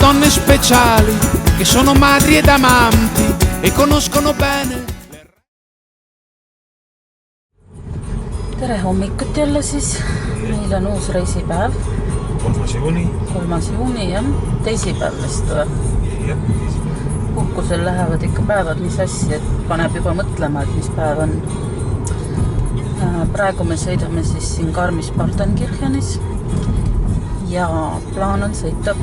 donne speciali che sono madri ed amanti e conoscono bene. Tere hommikut jälle siis. Meil on uus reisipäev. 3. juuni, jah. Teisipäev vist või? Puhkusel lähevad ikka päevad, mis asja, et paneb juba mõtlema, et mis päev on. Praegu me sõidame siis siin Garmisch-Partenkirchenis ja plaan on sõita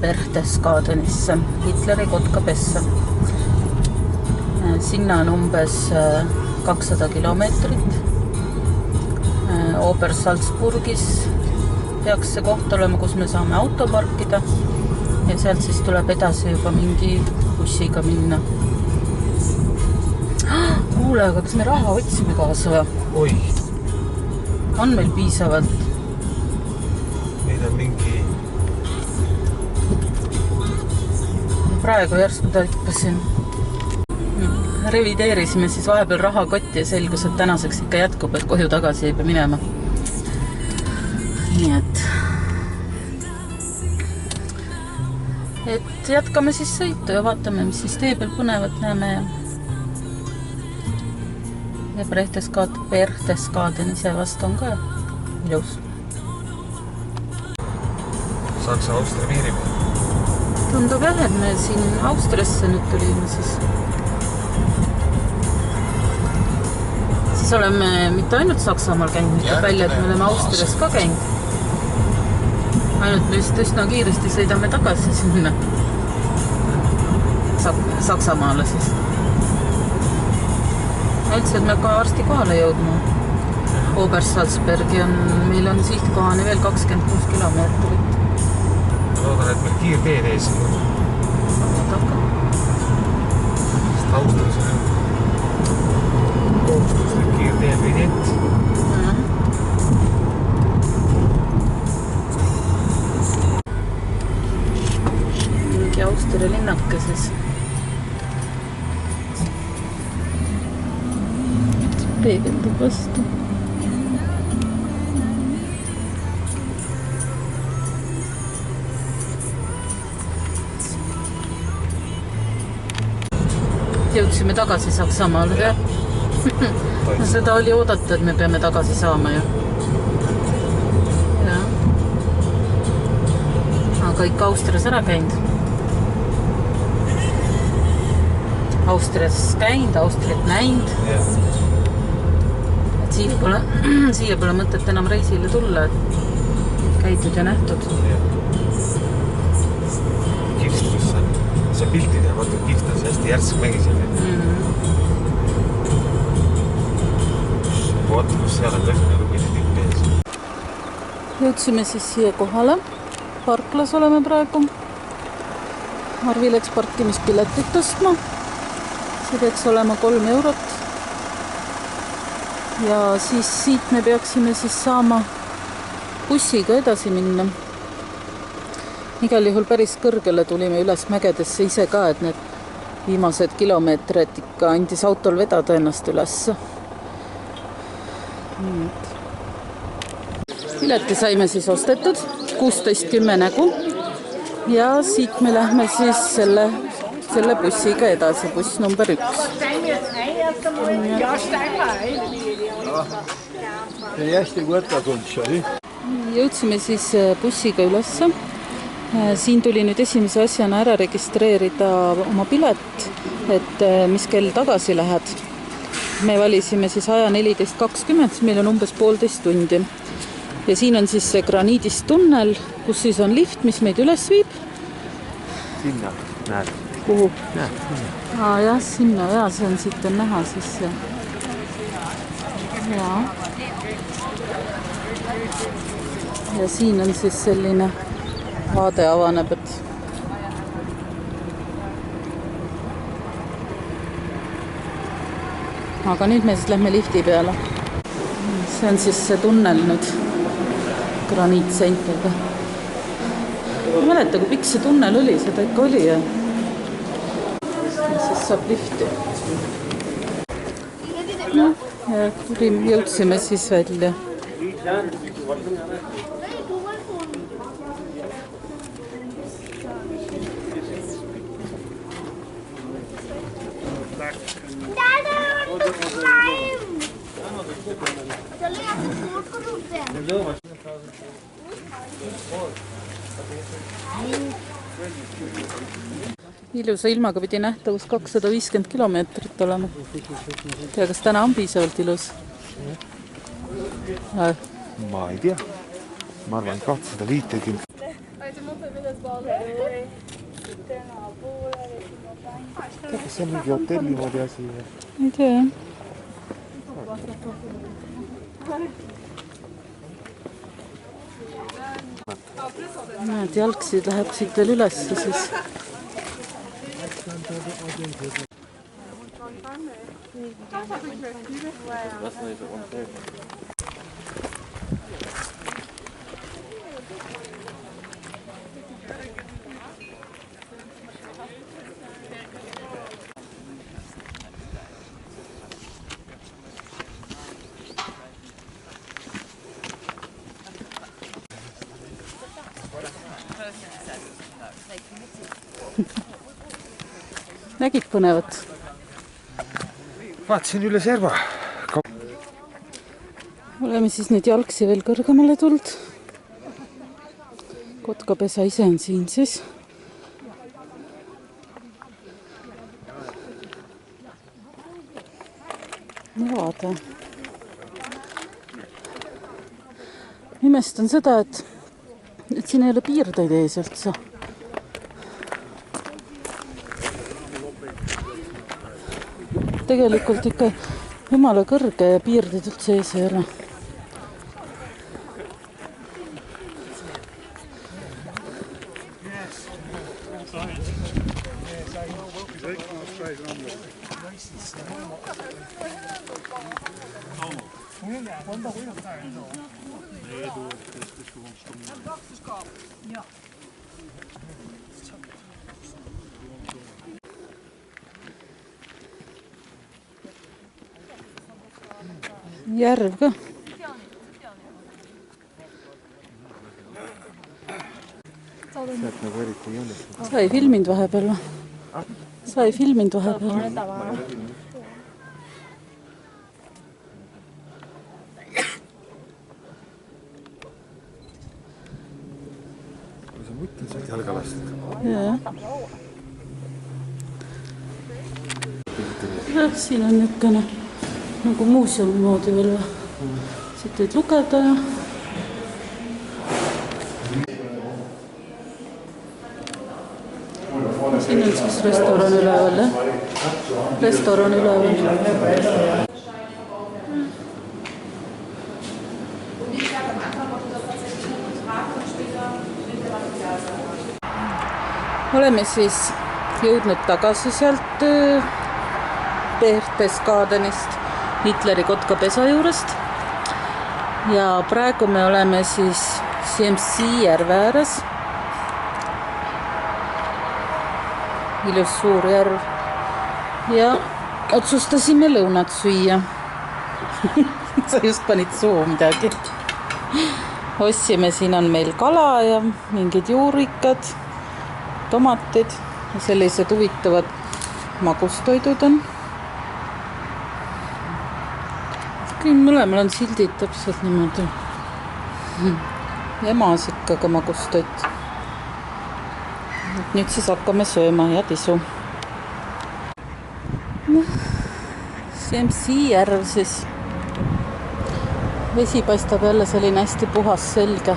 Berchtesgadenisse, Hitleri kotkapessa. Sinna on umbes 200 kilomeetrit. Obersalzburgis peaks see koht olema, kus me saame auto parkida ja sealt siis tuleb edasi juba mingi bussiga minna. Kuule, aga kas me raha otsime kaasa või? Oi. On meil piisavalt? Meil on mingi... Praegu järsku taipasin. Revideerisime siis vahepeal rahakotti ja selgus, et tänaseks ikka jätkub, et koju tagasi ei pea minema. Nii et jätkame siis sõitu ja vaatame, mis siis tee peal põnevat näeme ja Berchtesgaden ise vast on ka ilus. Saksa-Austria piiri peal. Tundub jah, et me siin Austriasse nüüd tulime siis. Siis oleme mitte ainult Saksamaal käinud, nüüd välja, et me oleme Austrias ka käinud. Ainult me vist üsna kiiresti sõidame tagasi sinna Saksamaale siis. Üldse, et me ka varsti kohale jõudma. Obersalzbergi on, meil on sihtkohani veel 26 kilomeetrit. Loodan, et meil kiirteed ees on. Sest Austrias on kohustuslik kiirteel vinett. Mingi Austria linnake siis. Peegeldub vastu. Jõudsime tagasi Saksamaale, jah? Seda oli oodata, et me peame tagasi saama ju. Ja. Aga ikka Austrias ära käinud. Austrias käinud, Austriat näinud. Et siia pole mõtet enam reisile tulla, et käidud ja nähtud. Kirstus on, see piltid ja vaata Kirstus hästi järsk mägisel. Vaata, kus seal on tõsine lumistik ees. Jõudsime siis siia kohale. Parklas oleme praegu. Arvi läks parkimispiletit ostma. See peaks olema 3 eurot. Ja siis siit me peaksime siis saama bussiga edasi minna. Igal juhul päris kõrgele tulime üles mägedesse ise ka, et need viimased kilomeetrid ikka andis autol vedada ennast üles. Pileti saime siis ostetud 16.10 nägu ja siit me lähme siis selle bussiga edasi, buss number 1. Jõudsime siis bussiga ülesse. Siin tuli nüüd esimese asjana ära registreerida oma pilet, et mis kell tagasi lähed. Me valisime siis aja 14.20, meil on umbes 1,5 tundi. Ja siin on siis see graniidist tunnel, kus siis on lift, mis meid üles viib. Sinna, näed. Kuhu? Näed, sinna. Jah, sinna, ja see on siit on näha siis see. Ja siin on siis selline vaade avaneb, et aga nüüd me siis lähme lifti peale. See on siis see tunnel nüüd graniitseintega. Ma mäleta, kui pikk see tunnel oli, seda ikka oli ja siis saab lifti. No, ja jõudsime siis välja. Ilusa ilmaga pidi nähtavus 250 kilomeetrit olema. Ja kas täna on piisavalt ilus? Ma ei tea. Ma arvan 250. Kas see on mingi hotelli moodi asi? Ei tea. Näed, jalgsid läheb siit veel ülesse siis. Nägid põnevat? Vaatasin üle serva. Oleme siis nüüd jalgsi veel kõrgemale tuld. Kotkapesa ise on siin siis. Vaade. Imestan seda, et siin ei ole piirdeid ees üldse. Tegelikult ikka jumala kõrge ja piirdeid üldse ees ei ole. Järv ka. Sealt nagu eriti ei ole. Sa ei filminud vahepeal või? Sa ei filminud vahepeal? Kui sa mutt on said jalga lastud. Ja, siin on niisugune nagu muuseumi moodi veel või. Siit võid lugeda ja siin on siis restoran üleval, jah? Restoran üleval. Oleme siis jõudnud tagasi sealt Berchtesgadenist, Hitleri Kotkapesa juurest. Ja praegu me oleme siis CMC järve ääres. Ilus suur järv. Ja otsustasime lõunat süüa. Sa just panid suu midagi. Ostsime, siin on meil kala ja mingid juurikad, tomatid ja sellised huvitavad magustoidud on. Mõlemal on sildid täpselt niimoodi. Ja maasikaga magustoit. Nüüd siis hakkame sööma ja tisu. CMC järv siis. Vesi paistab jälle selline hästi puhas selge.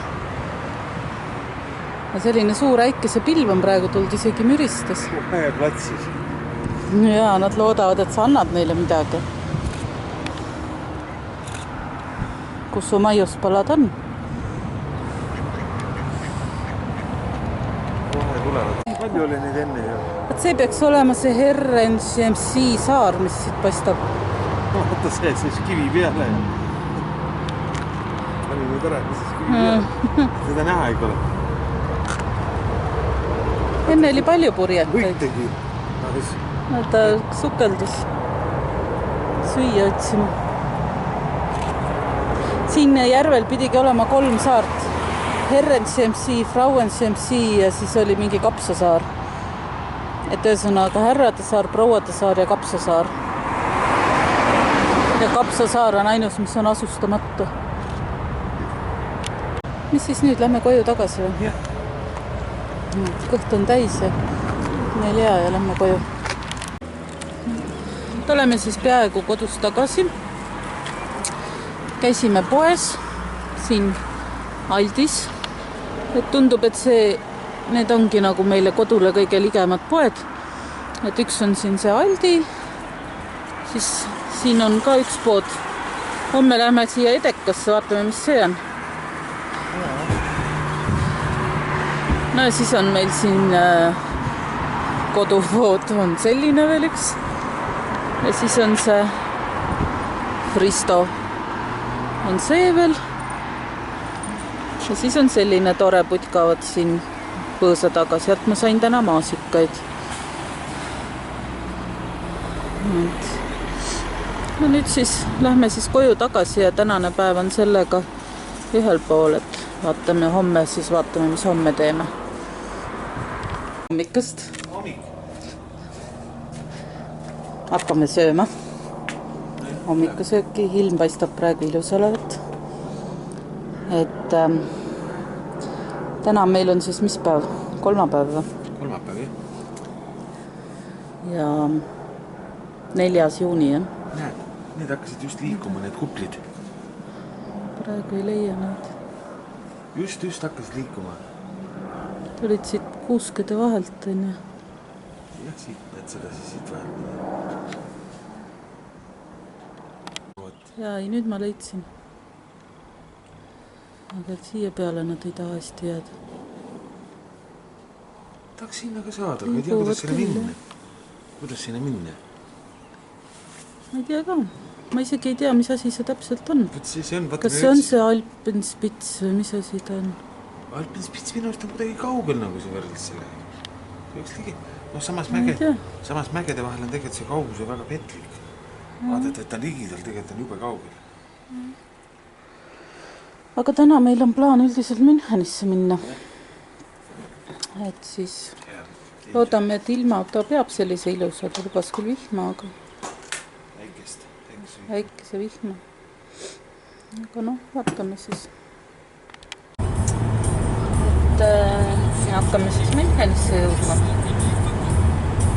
Ja selline suur äikese pilv on praegu tulnud, isegi müristas. Platsis. Ja, nad loodavad, et sa annad neile midagi. Kus su maiuspalad on? Kohe tulevad. Nii palju oli neid enne ju. Et see peaks olema see Herren CMC saar, mis siit paistab. Vaata see siis kivi peale. Oli nii tore, mis siis kivi peale. Seda näha ei ole. Enne oli palju purjetaid. Võitegi. Ta sukeldus. Süüa otsima. Siin järvel pidigi olema 3 saart. Herren CMC, Frauen CMC ja siis oli mingi kapsasaar. Et ühesõnaga härrade saar, prouade saar ja kapsasaar. Ja kapsasaar on ainus, mis on asustamata. mis siis nüüd, lähme koju tagasi või? Jah. Kõht on täis ja 4 ja lähme koju. Oleme siis peaaegu kodus tagasi. Käisime poes siin Aldis. Et tundub, et need ongi nagu meile kodule kõige ligemad poed. Et üks on siin see Aldi, siis siin on ka üks pood. Homme lähme siia Edekasse, vaatame, mis see on. No ja siis on meil siin kodupood on selline veel üks. Ja siis on see Fristo on see veel. Ja siis on selline tore putkavad siin põõsa taga. Sealt ma sain täna maasikaid. No nüüd siis lähme siis koju tagasi ja tänane päev on sellega ühel pool, et vaatame homme, siis vaatame, mis homme teeme. Hommikust. Hakkame sööma. Hommikusööki, ilm paistab praegu ilus olevat. Et täna meil on siis mis päev? Kolmapäev või? Kolmapäev, jah. Ja 4. juuni, jah? Näed, need hakkasid just liikuma, need kuplid. Praegu ei leia neid. Just hakkasid liikuma. Tulid siit kuuskede vahelt, on ju? Jah, siit näed seda siis siit vahelt. Jaa, ei, nüüd ma leidsin. Aga et siia peale nad ei taha hästi jääda. Tahaks sinna ka saada, aga ei tea, kuidas sinna minna. Kuidas sinna minna? Ma ei tea ka. Ma isegi ei tea, mis asi see täpselt on. Kas see on see Alpenspits või mis asi ta on? Alpenspits minu arust on kuidagi kaugel nagu see võrreldes selle. No samas mägede vahel on tegelikult see kauguse väga petlik. Vaadata, et ta ligidal tegelikult on jube kaugel. Aga täna meil on plaan üldiselt Münchenisse minna. Et siis loodame, et ilma ta peab sellise ilusa, ta lubas küll vihma, aga väikese vihma. Aga noh, vaatame siis. Et hakkame siis Münchenisse jõudma.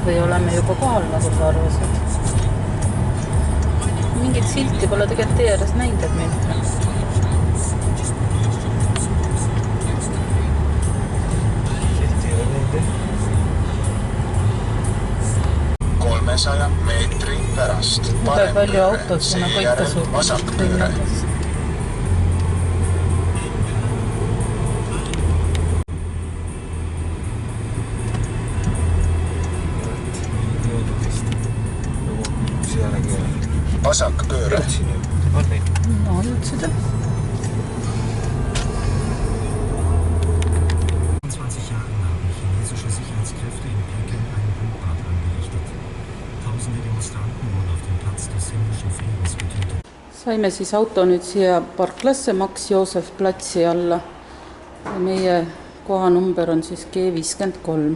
Või oleme juba kohal, nagu sa arvasid. Mingit silti pole tegelikult tee ääres näinud, et München. meetri pärast parempööre, seejärel vasakpööre. Vasakpööre. No, jõudsid jah. Saime siis auto nüüd siia parklasse Max Josef platsi alla. Meie kohanumber on siis G53.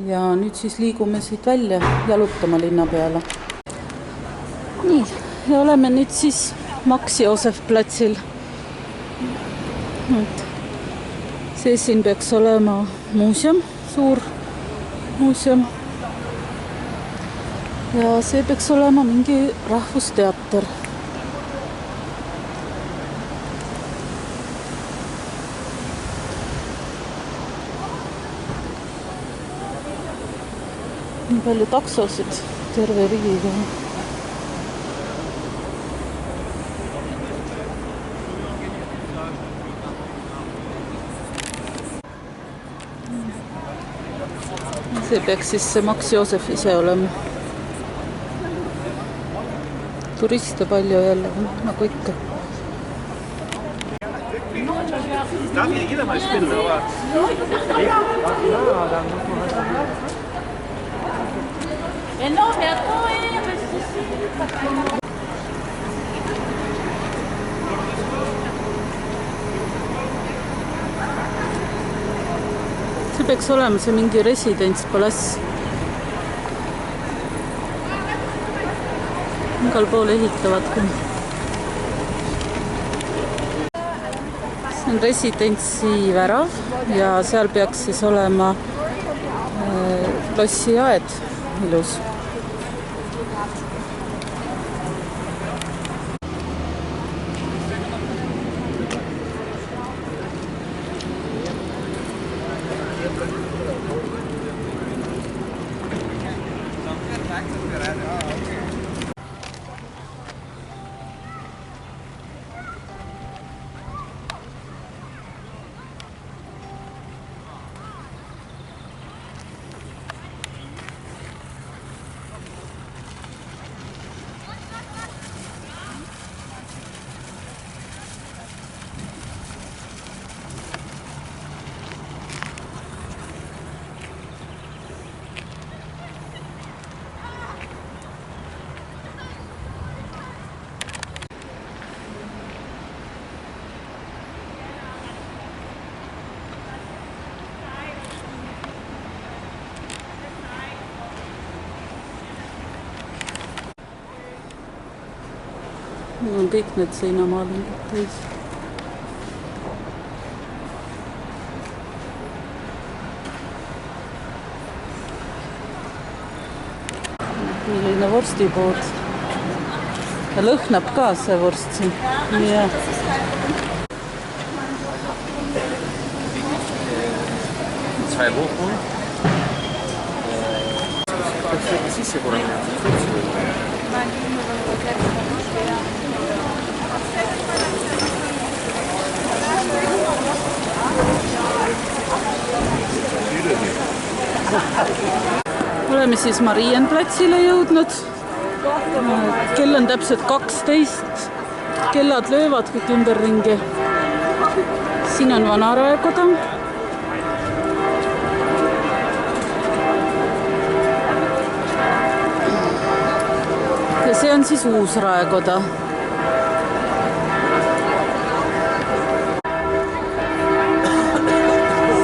Ja nüüd siis liigume siit välja jalutama linna peale. Nii, ja oleme nüüd siis Max Josef platsil. See siin peaks olema muuseum, suur muuseum. Ja see peaks olema mingi rahvusteater. Nii palju taksosid terve riigiga. See peaks siis see Max Josef ise olema. Turiste palju jälle, nagu ikka. Darf ja jeder mal spinnen, aber... See peaks olema see mingi residentspalass. Igal pool ehitavad küll. on residentsi värav ja seal peaks siis olema lossiaed ilus. Mul on kõik need seinamaalingud täis. Milline vorstipood. Ja lõhnab ka see vorst siin. Ja. Zwei Wochen. Sisse korraldada. Oleme siis Marienplatsile jõudnud. Kell on täpselt 12. Kellad löövad kõik ümberringi. Siin on vana raekoda. Ja see on siis uus raekoda.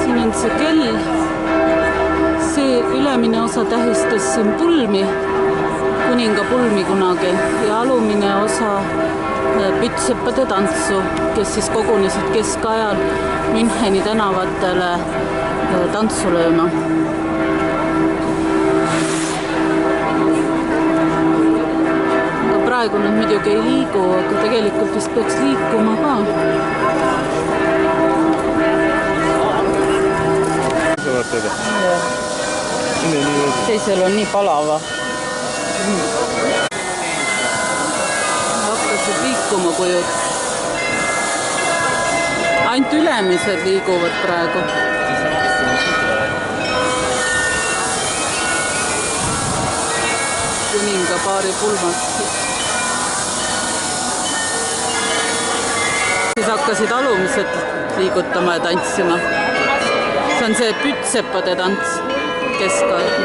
Siin on see kell. See ülemine osa tähistas siin pulmi, kuninga pulmi kunagi ja alumine osa pütseppade tantsu, kes siis kogunesid keskajal Müncheni tänavatele tantsu lööma. Aga praegu nad muidugi ei liigu, aga tegelikult vist peaks liikuma ka. Teisel on nii palava. Hakkasid liikuma kujud. Ainult ülemised liiguvad praegu. Kuninga paari pulmad. Siis hakkasid alumised liigutama ja tantsima. See on see pütseppade tants keskajal.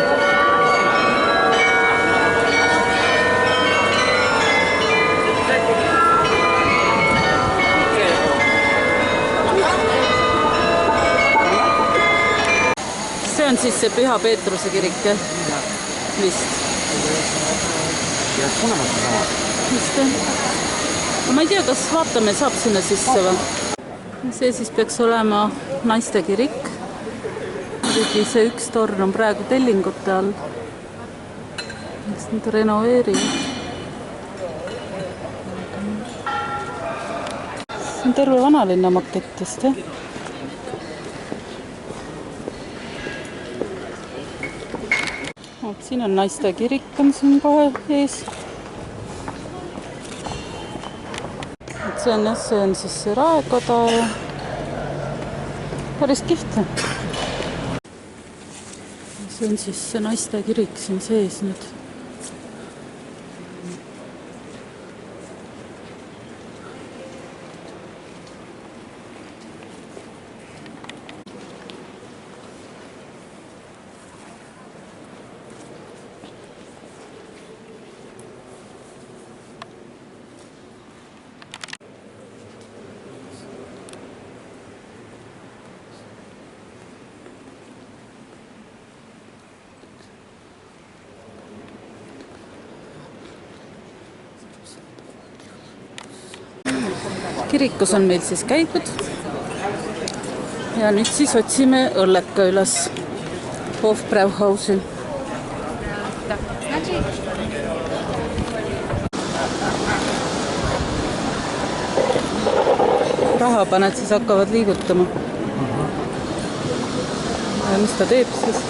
See on siis see Püha Peetruse kirik, vist. Just, ma ei tea, kas vaatame, saab sinna sisse või? See siis peaks olema naiste kirik. See üks torn on praegu tellingute all. Eks nüüd renoveerivad. See on terve vanalinna makettist, jah? Siin on naiste kirik, on siin kohe ees. See on siis see raekoda ja päris kihvt. See on siis see naiste kirik siin sees nüüd. Kirikus on meil siis käidud Ja nüüd siis otsime õlleka üles Hofbrauhausil. Raha paned, siis hakkavad liigutama. Ja mis ta teeb siis?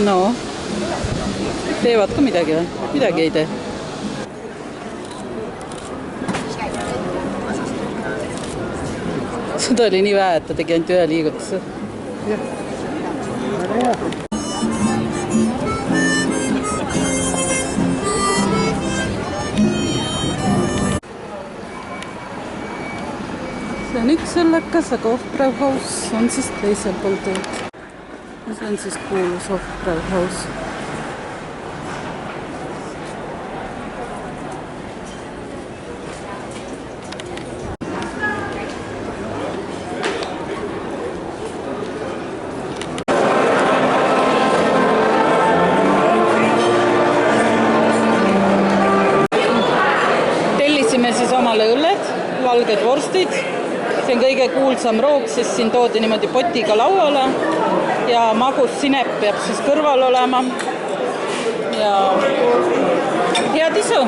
No, teevad ka midagi või? Midagi ei tee. Seda oli nii vähe, et ta tegi ainult ühe liigutuse. See on üks õllekas, aga Hofbrauhaus on siis teisel pool teed. See on siis kuulus Hofbrauhaus. Tellisime siis omale õlled, valged vorstid. See on kõige kuulsam roog, sest siin toodi niimoodi potiga lauale. Ja magus sinep peab siis kõrval olema. Ja head isu!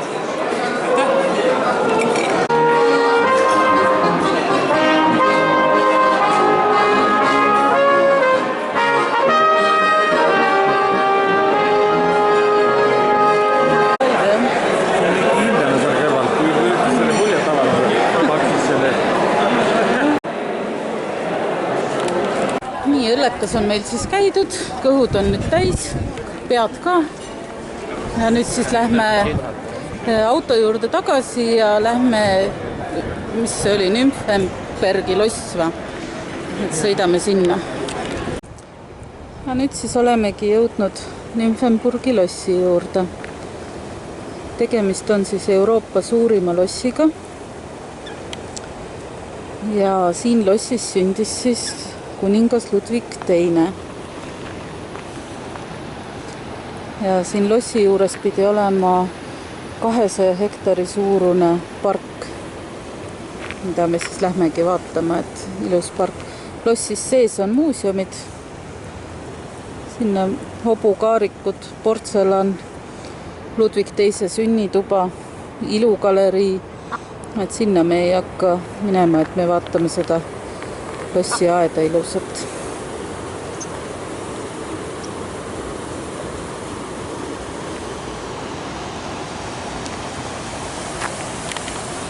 Nii, õllekas on meil siis käidud, kõhud on nüüd täis, pead ka. Ja nüüd siis lähme auto juurde tagasi ja lähme, mis see oli, Nymphenbergi loss või? Et sõidame sinna. Ja nüüd siis olemegi jõudnud Nymphenburgi lossi juurde. Tegemist on siis Euroopa suurima lossiga. Ja siin lossis sündis siis kuningas Ludwig II. Ja siin lossi juures pidi olema 200 hektari suurune park, mida me siis lähmegi vaatama, et ilus park. Lossis sees on muuseumid, sinna hobukaarikud, portselan, Ludwig II sünnituba, ilugalerii, et sinna me ei hakka minema, et me vaatame seda lossi aeda ilusat.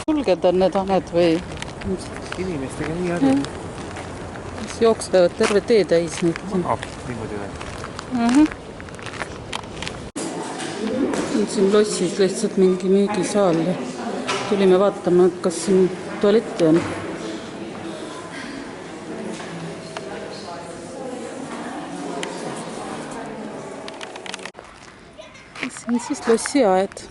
Sulged on need aned või? Inimestega nii harjunud. Mis jooksevad terve tee täis nüüd. Niimoodi või? Siin lossis lihtsalt mingi müügisaal. Tulime vaatama, kas siin tualetti on. See on siis lossi aed.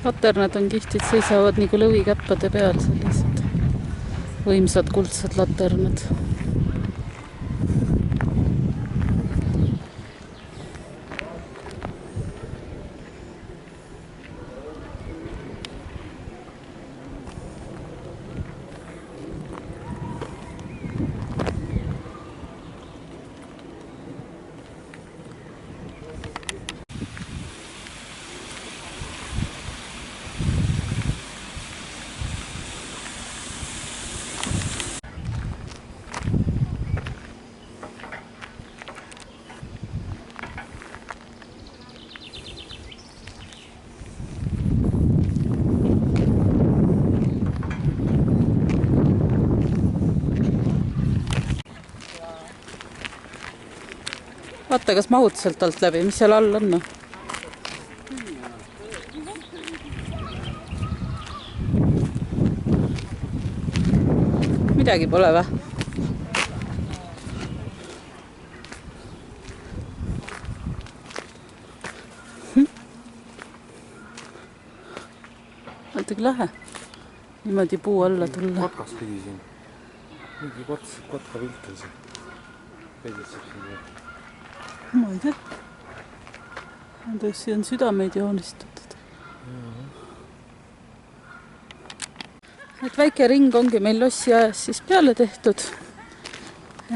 Laternad on kihtid, seisavad nagu lõvikäppade peal, sellised võimsad kuldsed laternad. Vaata, kas mahud sealt alt läbi, mis seal all on? Midagi pole või? muidugi lähe niimoodi puu alla tulla. Kotkas pidi siin. Mingi kotka viltel siin. Peidetseb siin veel. Ma ei tea. Tõesti on südameid joonistatud. Et väike ring ongi meil lossi ajas siis peale tehtud.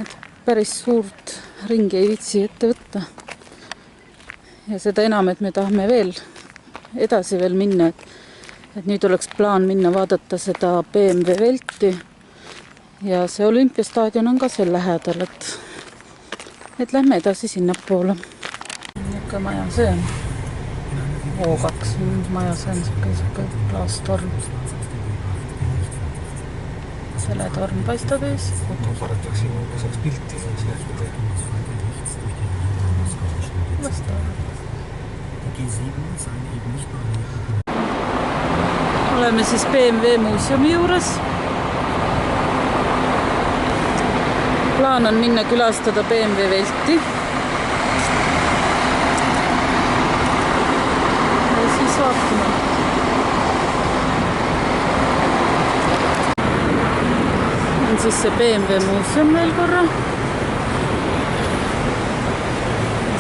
Et päris suurt ringi ei viitsi ette võtta. Ja seda enam, et me tahame veel edasi veel minna. Et nüüd oleks plaan minna vaadata seda BMW Velti. Ja see Olümpiastaadion on ka seal lähedal, et lähme edasi sinna poole. Niisugune maja see on. O2 maja see on siuke klaastorm. Selle torm paistab ees. Fotosaretaks siin, kui saaks pilti. Oleme siis BMW muuseumi juures. Plaan on minna külastada BMW Velti. Ja siis vaatame. On siis see BMW muuseum veel korra.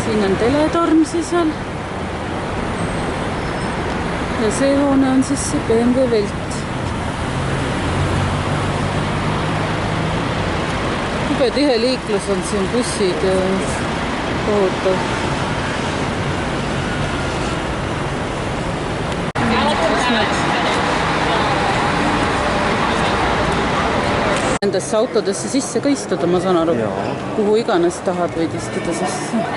Siin on teletorm siis veel. Ja see hoone on siis see BMW Velt. Juba tihe liiklus on siin bussid ja kohutav. Nendesse autodesse sisse ka istuda, ma saan aru. Kuhu iganes tahad võid istuda sisse.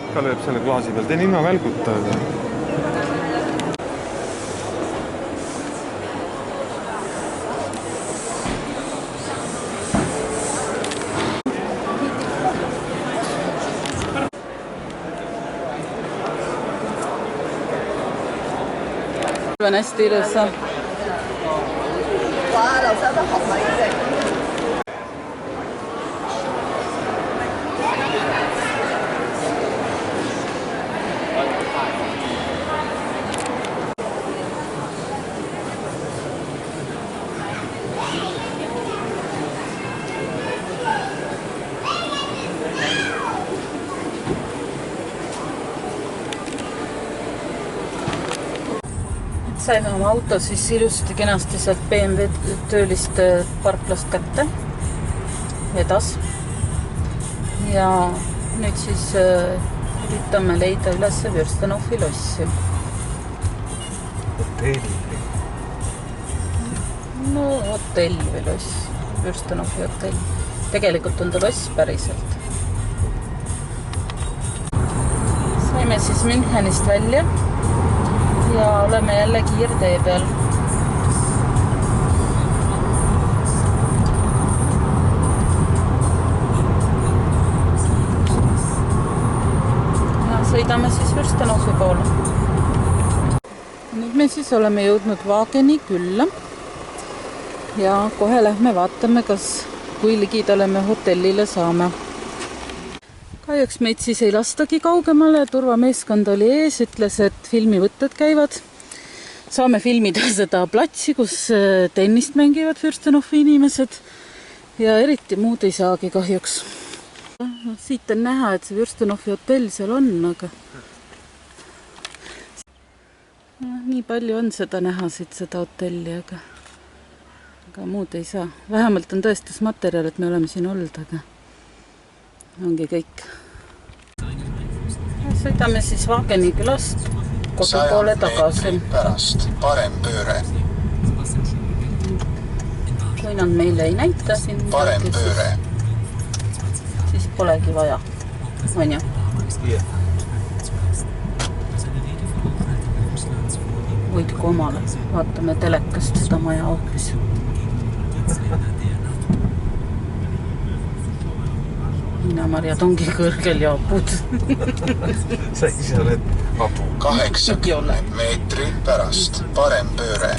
Ka lööb selle klaasi peal. Teen ilma välguta. On hästi ilusa. Saime oma auto siis ilusti kenasti sealt BMW tööliste parklast kätte vedas ja nüüd siis üritame leida üles Vürstenovi lossi. Hotell. No hotell või loss, Vürstenovi hotell. Tegelikult on ta loss päriselt. Saime siis Münchenist välja. Ja oleme jälle kiirtee peal. Ja sõidame siis Vürstenovi poole. Nüüd me siis oleme jõudnud Waageni külla. Ja kohe lähme vaatame, kui ligidale me hotellile saame. Kahjuks meid siis ei lastagi kaugemale, turvameeskond oli ees, ütles, et filmivõtted käivad. Saame filmida seda platsi, kus tennist mängivad Vürstenovi inimesed ja eriti muud ei saagi kahjuks. Siit on näha, et see Vürstenovi hotell seal on, aga nii palju on seda näha siit seda hotelli, aga muud ei saa. Vähemalt on tõestusmaterjal, et me oleme siin olnud, aga ongi kõik. Sõidame siis Waageni külast kodu poole tagasi. Pärast parem pööre. Kui nad meile ei näita siin Parem pööre. siis polegi vaja. On ju? Võidku omale. Vaatame telekast seda maja hoopis. Viinamarjad ongi kõrgel ja apud. Sa ise oled apu. 80 meetri pärast parempööre.